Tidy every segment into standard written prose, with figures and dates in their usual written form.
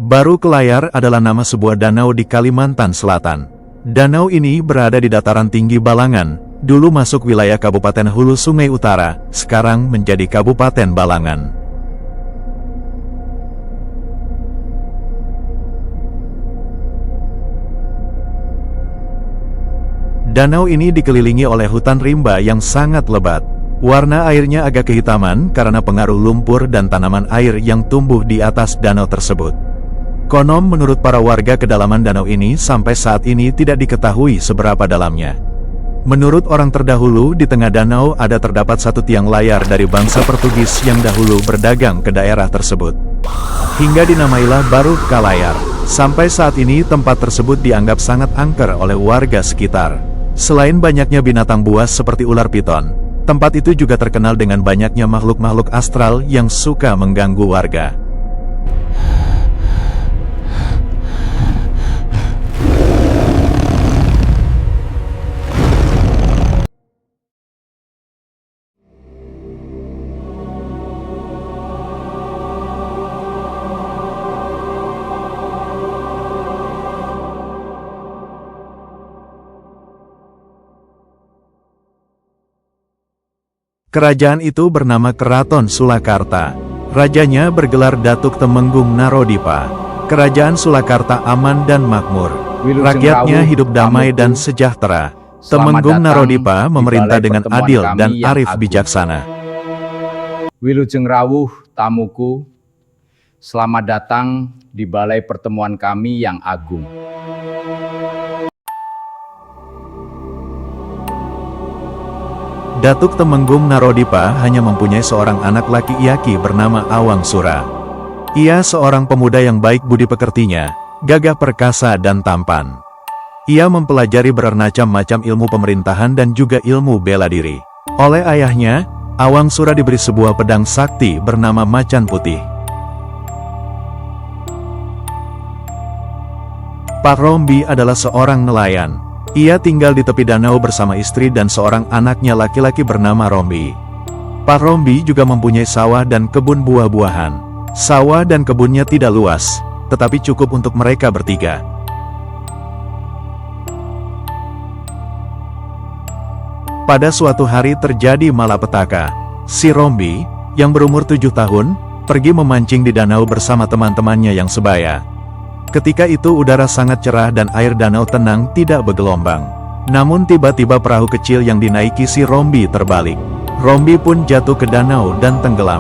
Baru Kelayar adalah nama sebuah danau di Kalimantan Selatan. Danau ini berada di dataran tinggi Balangan, dulu masuk wilayah Kabupaten Hulu Sungai Utara, sekarang menjadi Kabupaten Balangan. Danau ini dikelilingi oleh hutan rimba yang sangat lebat. Warna airnya agak kehitaman karena pengaruh lumpur dan tanaman air yang tumbuh di atas danau tersebut. Konon menurut para warga kedalaman danau ini sampai saat ini tidak diketahui seberapa dalamnya. Menurut orang terdahulu di tengah danau ada terdapat satu tiang layar dari bangsa Portugis yang dahulu berdagang ke daerah tersebut. Hingga dinamailah Baru Kelayar. Sampai saat ini tempat tersebut dianggap sangat angker oleh warga sekitar. Selain banyaknya binatang buas seperti ular piton, tempat itu juga terkenal dengan banyaknya makhluk-makhluk astral yang suka mengganggu warga. Kerajaan itu bernama Keraton Sulakarta. Rajanya bergelar Datuk Temenggung Narodipa. Kerajaan Sulakarta aman dan makmur. Rakyatnya hidup damai dan sejahtera. Temenggung Narodipa memerintah dengan adil dan arif bijaksana. Wilujeng rawuh tamuku, selamat datang di balai pertemuan kami yang agung. Datuk Temenggung Narodipa hanya mempunyai seorang anak laki-laki bernama Awang Sura. Ia seorang pemuda yang baik budi pekertinya, gagah perkasa dan tampan. Ia mempelajari bermacam-macam ilmu pemerintahan dan juga ilmu bela diri. Oleh ayahnya, Awang Sura diberi sebuah pedang sakti bernama Macan Putih. Pak Rombi adalah seorang nelayan. Ia tinggal di tepi danau bersama istri dan seorang anaknya laki-laki bernama Rombi. Pak Rombi juga mempunyai sawah dan kebun buah-buahan. Sawah dan kebunnya tidak luas, tetapi cukup untuk mereka bertiga. Pada suatu hari terjadi malapetaka. Si Rombi, yang berumur 7 tahun, pergi memancing di danau bersama teman-temannya yang sebaya. Ketika itu udara sangat cerah dan air danau tenang tidak bergelombang. Namun tiba-tiba perahu kecil yang dinaiki si Rombi terbalik. Rombi pun jatuh ke danau dan tenggelam.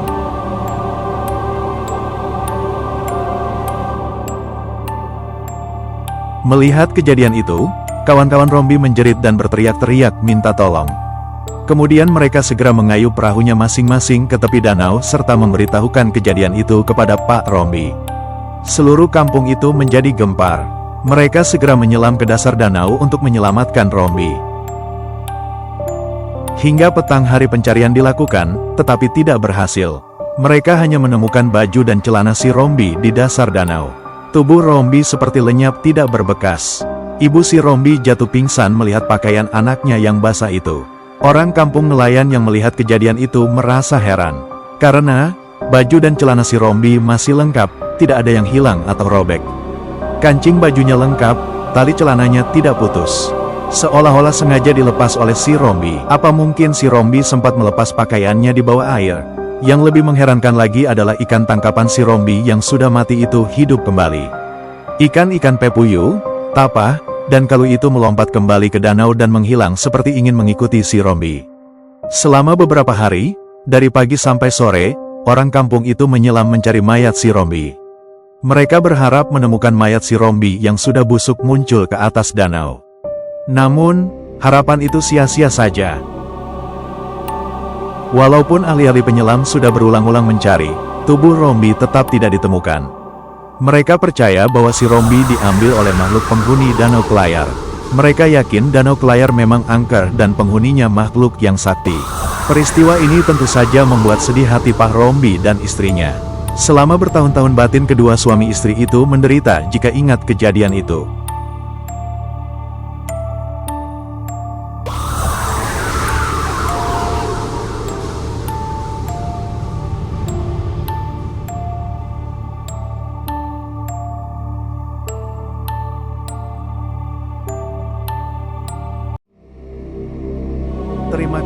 Melihat kejadian itu, kawan-kawan Rombi menjerit dan berteriak-teriak minta tolong. Kemudian mereka segera mengayuh perahunya masing-masing ke tepi danau serta memberitahukan kejadian itu kepada Pak Rombi. Seluruh kampung itu menjadi gempar. Mereka segera menyelam ke dasar danau untuk menyelamatkan Rombi. Hingga petang hari pencarian dilakukan, tetapi tidak berhasil. Mereka hanya menemukan baju dan celana si Rombi di dasar danau. Tubuh Rombi seperti lenyap tidak berbekas. Ibu si Rombi jatuh pingsan melihat pakaian anaknya yang basah itu. Orang kampung nelayan yang melihat kejadian itu merasa heran. Karena baju dan celana si Rombi masih lengkap. Tidak ada yang hilang atau robek. Kancing bajunya lengkap, tali celananya tidak putus. Seolah-olah sengaja dilepas oleh si Rombi. Apa mungkin si Rombi sempat melepas pakaiannya di bawah air? Yang lebih mengherankan lagi adalah ikan tangkapan si Rombi yang sudah mati itu hidup kembali. Ikan-ikan pepuyuh, tapah, dan kalu itu melompat kembali ke danau dan menghilang seperti ingin mengikuti si Rombi. Selama beberapa hari, dari pagi sampai sore, orang kampung itu menyelam mencari mayat si Rombi. Mereka berharap menemukan mayat si Rombi yang sudah busuk muncul ke atas danau. Namun, harapan itu sia-sia saja. Walaupun ahli-ahli penyelam sudah berulang-ulang mencari, tubuh Rombi tetap tidak ditemukan. Mereka percaya bahwa si Rombi diambil oleh makhluk penghuni Danau Kelayar. Mereka yakin Danau Kelayar memang angker dan penghuninya makhluk yang sakti. Peristiwa ini tentu saja membuat sedih hati Pak Rombi dan istrinya. Selama bertahun-tahun batin kedua suami istri itu menderita jika ingat kejadian itu.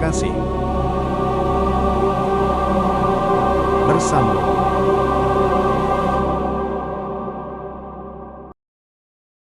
kasih. Bersambung.